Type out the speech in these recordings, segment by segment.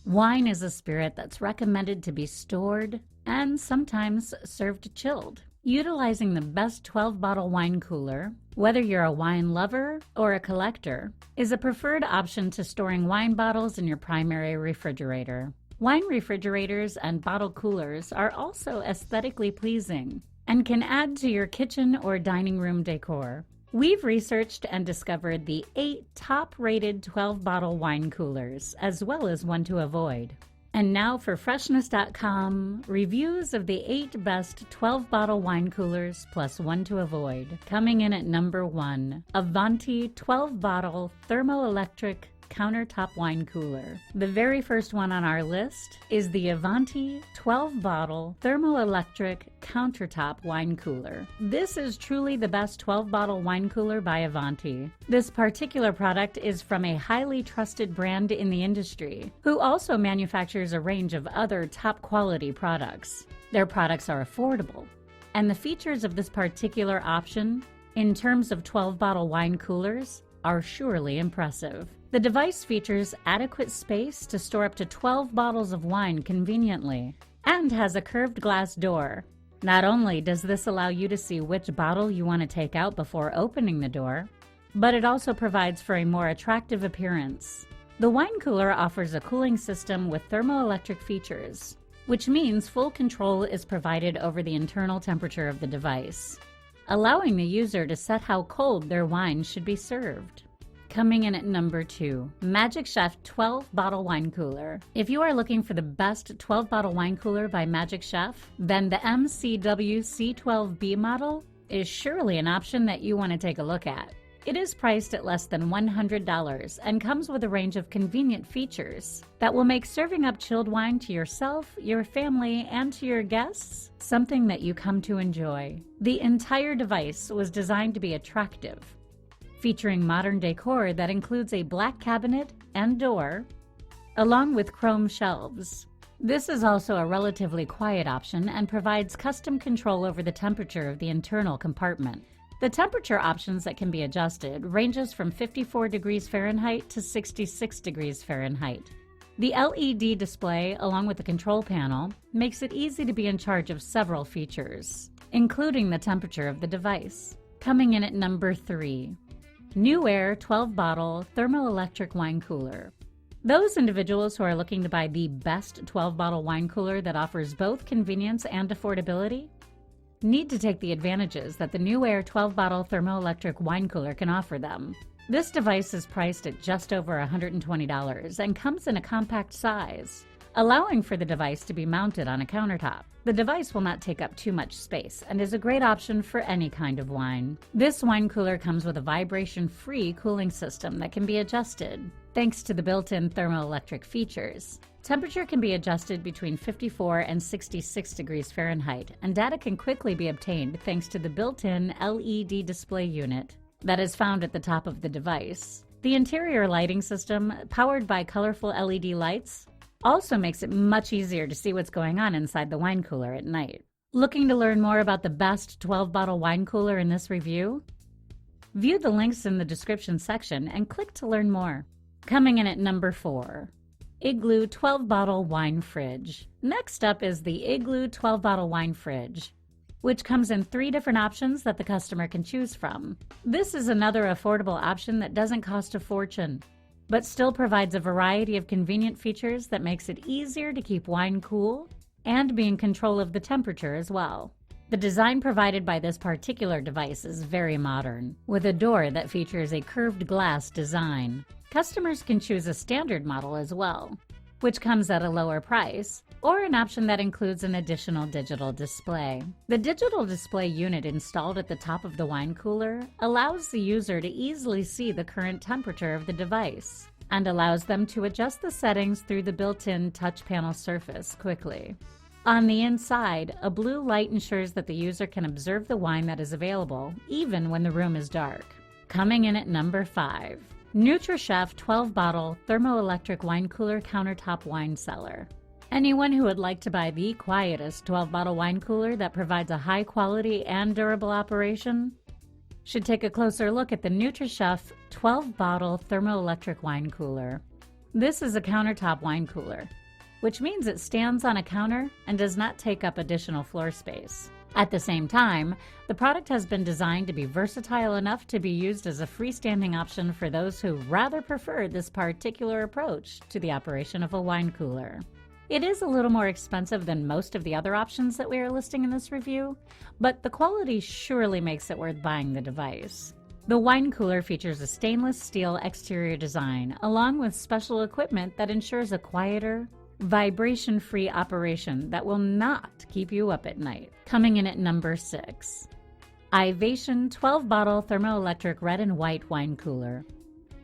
Wine is a spirit that's recommended to be stored and sometimes served chilled. Utilizing the best 12-bottle wine cooler, whether you're a wine lover or a collector, is a preferred option to storing wine bottles in your primary refrigerator. Wine refrigerators and bottle coolers are also aesthetically pleasing and can add to your kitchen or dining room decor. We've researched and discovered the 8 top-rated 12-bottle wine coolers, as well as one to avoid. And now for Freshness.com, reviews of the 8 best 12-bottle wine coolers plus one to avoid. Coming in at number 1, Avanti 12-bottle Thermoelectric countertop wine cooler. The very first one on our list is the Avanti 12-bottle Thermoelectric countertop wine cooler. This is truly the best 12-bottle wine cooler by Avanti. This particular product is from a highly trusted brand in the industry, who also manufactures a range of other top-quality products. Their products are affordable, and the features of this particular option, in terms of 12-bottle wine coolers, are surely impressive. The device features adequate space to store up to 12 bottles of wine conveniently and has a curved glass door. Not only does this allow you to see which bottle you want to take out before opening the door, but it also provides for a more attractive appearance. The wine cooler offers a cooling system with thermoelectric features, which means full control is provided over the internal temperature of the device, allowing the user to set how cold their wine should be served. Coming in at number 2, Magic Chef 12-bottle wine cooler. If you are looking for the best 12-bottle wine cooler by Magic Chef, then the MCW C12B model is surely an option that you want to take a look at. It is priced at less than $100 and comes with a range of convenient features that will make serving up chilled wine to yourself, your family, and to your guests something that you come to enjoy. The entire device was designed to be attractive, featuring modern decor that includes a black cabinet and door, along with chrome shelves. This is also a relatively quiet option and provides custom control over the temperature of the internal compartment. The temperature options that can be adjusted ranges from 54 degrees Fahrenheit to 66 degrees Fahrenheit. The LED display, along with the control panel, makes it easy to be in charge of several features, including the temperature of the device. Coming in at number 3, NewAir 12-bottle Thermoelectric wine cooler. Those individuals who are looking to buy the best 12-bottle wine cooler that offers both convenience and affordability need to take the advantages that the NewAir 12-bottle Thermoelectric wine cooler can offer them. This device is priced at just over $120 and comes in a compact size, allowing for the device to be mounted on a countertop. The device will not take up too much space and is a great option for any kind of wine. This wine cooler comes with a vibration-free cooling system that can be adjusted thanks to the built-in thermoelectric features. Temperature can be adjusted between 54 and 66 degrees Fahrenheit, and data can quickly be obtained thanks to the built-in LED display unit that is found at the top of the device. The interior lighting system, powered by colorful LED lights, also makes it much easier to see what's going on inside the wine cooler at night. Looking to learn more about the best 12-bottle wine cooler in this review? View the links in the description section and click to learn more. Coming in at number 4, Igloo 12-bottle wine fridge. Next up is the Igloo 12-bottle wine fridge, which comes in 3 different options that the customer can choose from. This is another affordable option that doesn't cost a fortune, but still provides a variety of convenient features that makes it easier to keep wine cool and be in control of the temperature as well. The design provided by this particular device is very modern, with a door that features a curved glass design. Customers can choose a standard model as well, which comes at a lower price, or an option that includes an additional digital display. The digital display unit installed at the top of the wine cooler allows the user to easily see the current temperature of the device and allows them to adjust the settings through the built-in touch panel surface quickly. On the inside, a blue light ensures that the user can observe the wine that is available even when the room is dark. Coming in at number 5, NutriChef 12-bottle Thermoelectric wine cooler countertop wine cellar. Anyone who would like to buy the quietest 12-bottle wine cooler that provides a high quality and durable operation should take a closer look at the NutriChef 12-bottle Thermoelectric wine cooler. This is a countertop wine cooler, which means it stands on a counter and does not take up additional floor space. At the same time, the product has been designed to be versatile enough to be used as a freestanding option for those who rather prefer this particular approach to the operation of a wine cooler. It is a little more expensive than most of the other options that we are listing in this review, but the quality surely makes it worth buying the device. The wine cooler features a stainless steel exterior design, along with special equipment that ensures a quieter, vibration-free operation that will not keep you up at night. Coming in at number 6. Ivation 12-bottle Thermoelectric red and white wine cooler.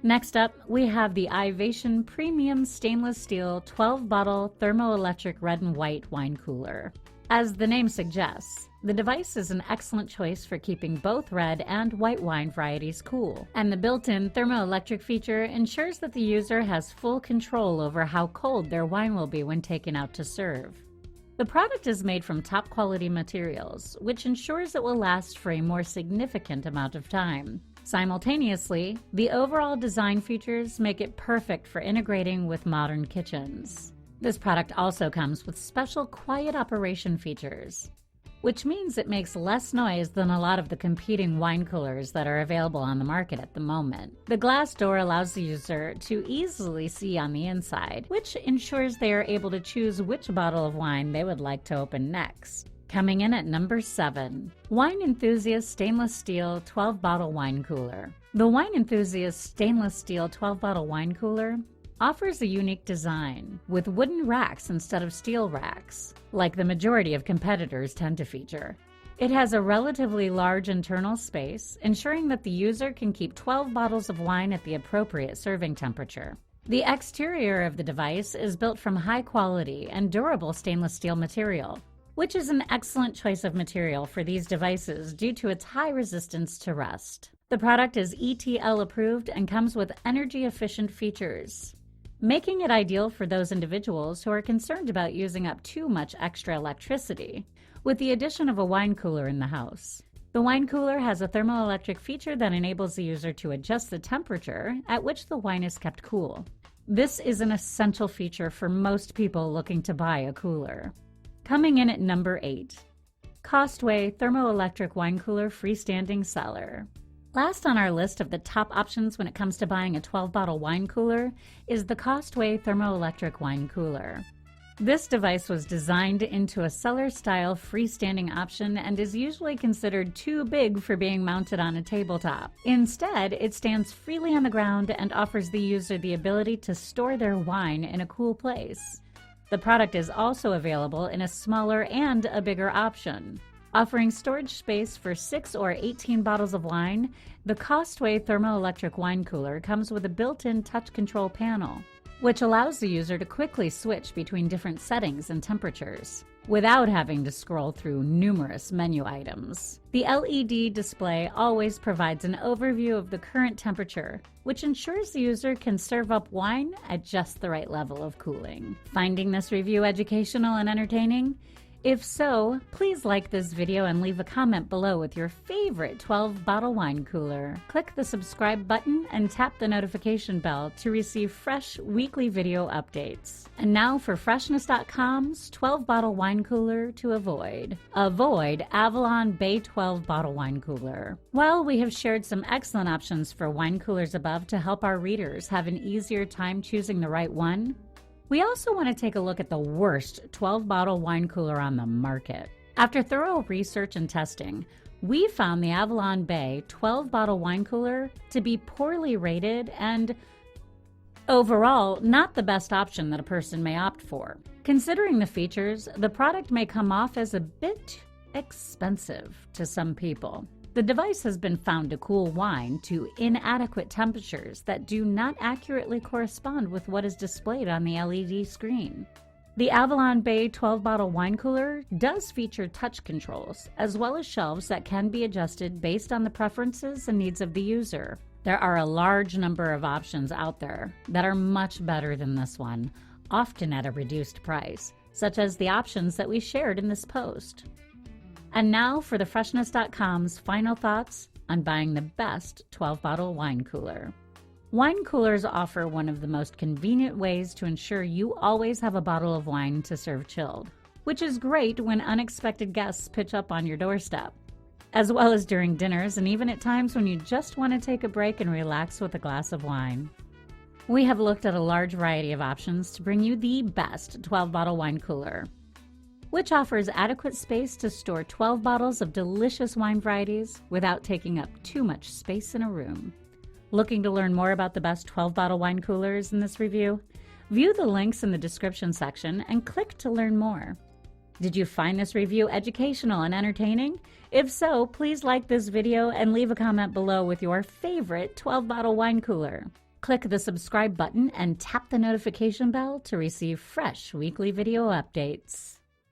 Next up, we have the Ivation Premium Stainless Steel 12-bottle Thermoelectric red and white wine cooler. As the name suggests, the device is an excellent choice for keeping both red and white wine varieties cool, and the built-in thermoelectric feature ensures that the user has full control over how cold their wine will be when taken out to serve. The product is made from top-quality materials, which ensures it will last for a more significant amount of time. Simultaneously, the overall design features make it perfect for integrating with modern kitchens. This product also comes with special quiet operation features, which means it makes less noise than a lot of the competing wine coolers that are available on the market at the moment. The glass door allows the user to easily see on the inside, which ensures they are able to choose which bottle of wine they would like to open next. Coming in at number 7. Wine Enthusiast Stainless Steel 12-bottle wine cooler. The Wine Enthusiast Stainless Steel 12-bottle wine cooler offers a unique design, with wooden racks instead of steel racks, like the majority of competitors tend to feature. It has a relatively large internal space, ensuring that the user can keep 12 bottles of wine at the appropriate serving temperature. The exterior of the device is built from high-quality and durable stainless steel material, which is an excellent choice of material for these devices due to its high resistance to rust. The product is ETL approved and comes with energy-efficient features, making it ideal for those individuals who are concerned about using up too much extra electricity with the addition of a wine cooler in the house. The wine cooler has a thermoelectric feature that enables the user to adjust the temperature at which the wine is kept cool. This is an essential feature for most people looking to buy a cooler. Coming in at number 8. Costway Thermoelectric Wine Cooler Freestanding Cellar. Last on our list of the top options when it comes to buying a 12-bottle wine cooler is the Costway Thermoelectric Wine Cooler. This device was designed into a cellar-style freestanding option and is usually considered too big for being mounted on a tabletop. Instead, it stands freely on the ground and offers the user the ability to store their wine in a cool place. The product is also available in a smaller and a bigger option. Offering storage space for 6 or 18 bottles of wine, the Costway Thermoelectric Wine Cooler comes with a built-in touch control panel, which allows the user to quickly switch between different settings and temperatures without having to scroll through numerous menu items. The LED display always provides an overview of the current temperature, which ensures the user can serve up wine at just the right level of cooling. Finding this review educational and entertaining? If so, please like this video and leave a comment below with your favorite 12-bottle wine cooler. Click the subscribe button and tap the notification bell to receive fresh weekly video updates. And now for Freshness.com's 12-bottle wine cooler to avoid. Avoid Avalon Bay 12-bottle wine cooler. While we have shared some excellent options for wine coolers above to help our readers have an easier time choosing the right one, we also want to take a look at the worst 12-bottle wine cooler on the market. After thorough research and testing, we found the Avalon Bay 12-bottle wine cooler to be poorly rated and overall not the best option that a person may opt for. Considering the features, the product may come off as a bit expensive to some people. The device has been found to cool wine to inadequate temperatures that do not accurately correspond with what is displayed on the LED screen. The Avalon Bay 12-bottle wine cooler does feature touch controls, as well as shelves that can be adjusted based on the preferences and needs of the user. There are a large number of options out there that are much better than this one, often at a reduced price, such as the options that we shared in this post. And now for the Freshness.com's final thoughts on buying the best 12-bottle wine cooler. Wine coolers offer one of the most convenient ways to ensure you always have a bottle of wine to serve chilled, which is great when unexpected guests pitch up on your doorstep, as well as during dinners and even at times when you just want to take a break and relax with a glass of wine. We have looked at a large variety of options to bring you the best 12-bottle wine cooler, which offers adequate space to store 12 bottles of delicious wine varieties without taking up too much space in a room. Looking to learn more about the best 12-bottle wine coolers in this review? View the links in the description section and click to learn more. Did you find this review educational and entertaining? If so, please like this video and leave a comment below with your favorite 12-bottle wine cooler. Click the subscribe button and tap the notification bell to receive fresh weekly video updates.